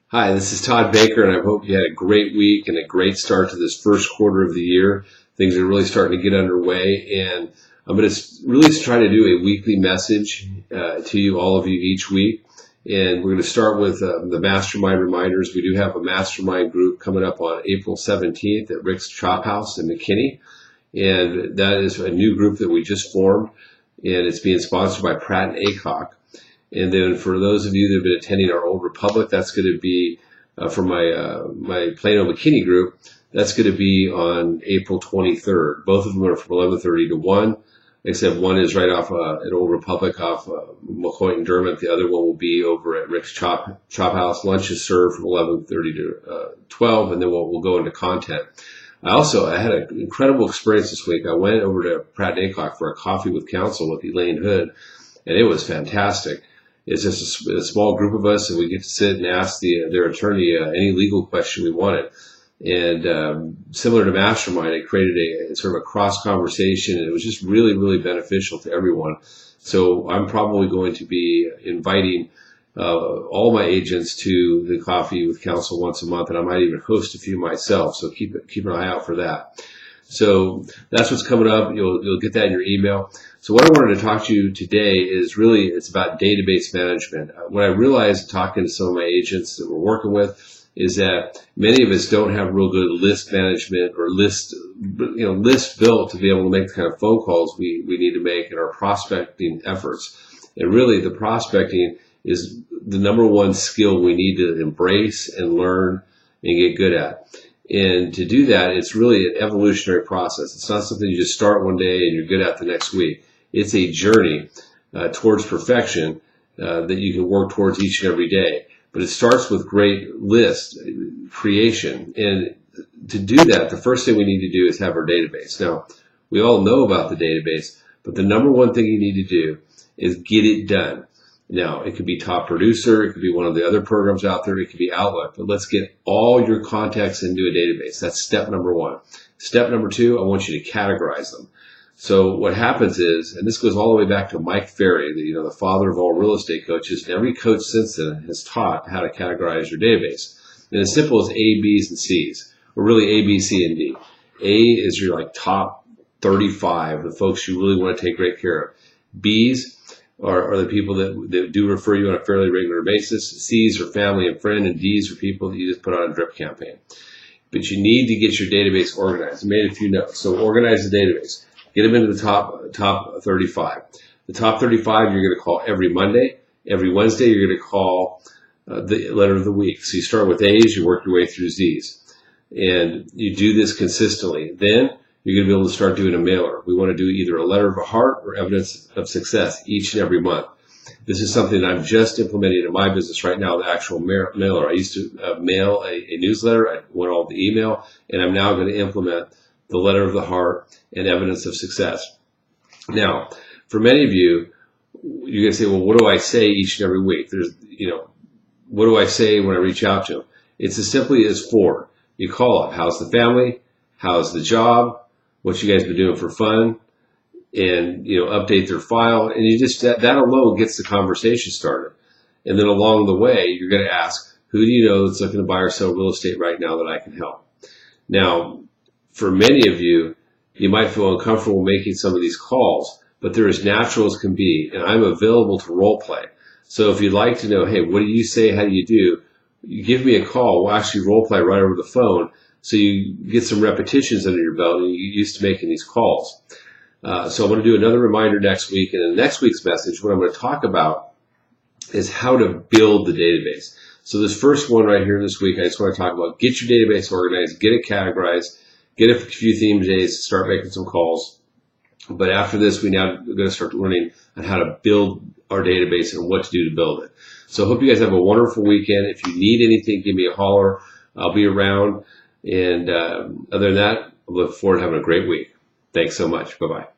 Hi, this is Todd Baker, and I hope you had a great week and a great start to this first quarter of the year. Things are really starting to get underway, and I'm going to really try to do a weekly message to you, all of you, each week. And we're going to start with the Mastermind reminders. We do have a Mastermind group coming up on April 17th at Rick's Chop House in McKinney, and that is a new group that we just formed, and it's being sponsored by Pratt and Aycock. And then for those of you that have been attending our Old Republic, that's going to be for my Plano McKinney group. That's going to be on April 23rd. Both of them are from 11:30 to 1. Except one is right off at Old Republic off McCoy and Dermot. The other one will be over at Rick's Chop House. Lunch is served from 11:30 to 12, and then we'll go into content. I had an incredible experience this week. I went over to Pratt and Aycock for a coffee with counsel with Elaine Hood, and it was fantastic. It's just a small group of us, and we get to sit and ask their attorney any legal question we wanted. And similar to Mastermind, it created a sort of a cross conversation, and it was just really, really beneficial to everyone. So I'm probably going to be inviting all my agents to the coffee with counsel once a month, and I might even host a few myself. So keep an eye out for that. So that's what's coming up. You'll get that in your email. So what I wanted to talk to you today is really, it's about database management. What I realized talking to some of my agents that we're working with is that many of us don't have real good list management or list built to be able to make the kind of phone calls we need to make in our prospecting efforts. And really the prospecting is the number one skill we need to embrace and learn and get good at. And to do that, it's really an evolutionary process. It's not something you just start one day and you're good at the next week. It's a journey towards perfection that you can work towards each and every day. But it starts with great list creation. And to do that, the first thing we need to do is have our database. Now, we all know about the database, but the number one thing you need to do is get it done. Now, it could be Top Producer, it could be one of the other programs out there, it could be Outlook, but let's get all your contacts into a database. That's step number one. Step number two, I want you to categorize them. So what happens is, and this goes all the way back to Mike Ferry, the father of all real estate coaches, and every coach since then has taught how to categorize your database. And as simple as A, B's, and C's, or really A, B, C, and D. A is your top 35, the folks you really want to take great care of. B's are the people that do refer you on a fairly regular basis. C's are family and friend, and D's are people that you just put on a drip campaign. But you need to get your database organized. I made a few notes. So organize the database. Get them into the top 35. The top 35 you're going to call every Monday. Every Wednesday you're going to call the letter of the week. So you start with A's, you work your way through Z's. And you do this consistently. Then you're going to be able to start doing a mailer. We want to do either a letter of a heart or evidence of success each and every month. This is something that I'm just implementing in my business right now, the actual mailer. I used to mail a newsletter. I went all the email, and I'm now going to implement the letter of the heart and evidence of success. Now, for many of you, you're going to say, well, what do I say each and every week? What do I say when I reach out to them? It's as simply as 4. You call up, how's the family? How's the job? What you guys been doing for fun? And, update their file. And you just, that alone gets the conversation started. And then along the way, you're going to ask, who do you know that's looking to buy or sell real estate right now that I can help? Now, for many of you, you might feel uncomfortable making some of these calls, but they're as natural as can be, and I'm available to role play. So if you'd like to know, hey, what do you say, how do you do, you give me a call. We'll actually role play right over the phone so you get some repetitions under your belt and you're used to making these calls. So I'm going to do another reminder next week, and in next week's message, what I'm going to talk about is how to build the database. So this first one right here this week, I just want to talk about get your database organized, get it categorized, get a few theme days, start making some calls. But after this, we're going to start learning on how to build our database and what to do to build it. So I hope you guys have a wonderful weekend. If you need anything, give me a holler. I'll be around. And other than that, I look forward to having a great week. Thanks so much. Bye-bye.